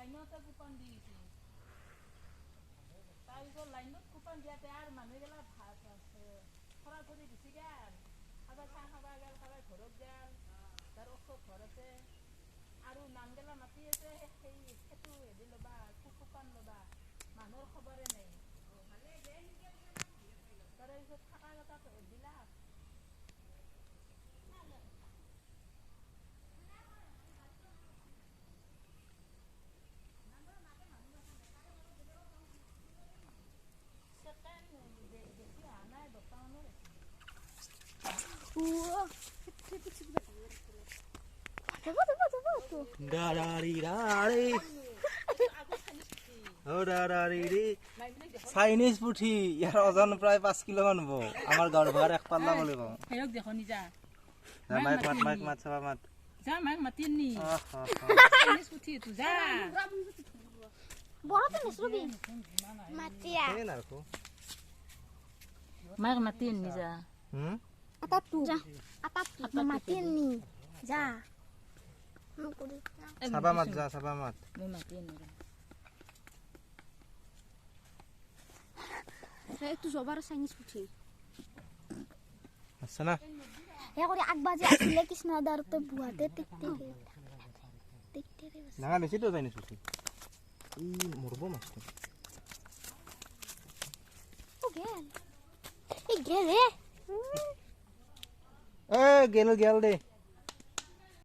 লাইনতে কুপন দিছে তাৰপিছত লাইনত কুপন দিয়াতে আৰু মানুহগিলা ভাত খৰা খৰি দিছে গেল খাবা চাহ খাবা গেল খাবাই ঘৰত গেল তাৰ ওচৰত ঘৰ আছে আৰু নামগেলা মাতি আছে সেই সেইটো হেৰি ল'বা কুপন ল'বা মানুহৰ খবৰে নাই তাৰপিছত থাকা তাত দিলা চাইনিজ পুঠি ইয়াৰ ওজন প্ৰায় 5 কিলো মান হ'ব আমাৰ গাঁৱৰ ভাৰ এক পাল্লা বুলি কওঁ হেৰক দেখো নিজা মাইক মাত চাবা মাত যা মাইক মাতিনি চাইনিজ পুঠি তু যা বড়তে নসরবি মাতিয়া এই নারকো মাইক মাতিনি যা আতা তু যা আতা তু মাতিনি যা চাবা মাত যা চাবা মাত মই মাতিনি একটু জবার চাইনিজ পুঠি আছে না হে করে আগবাজে আসলে কৃষ্ণদারতে বুয়াতে টিকতে রে না বেশি তো চাইনিজ পুঠি ই মরবো মাছটো ও গেল এ গেল রে এ গেল দে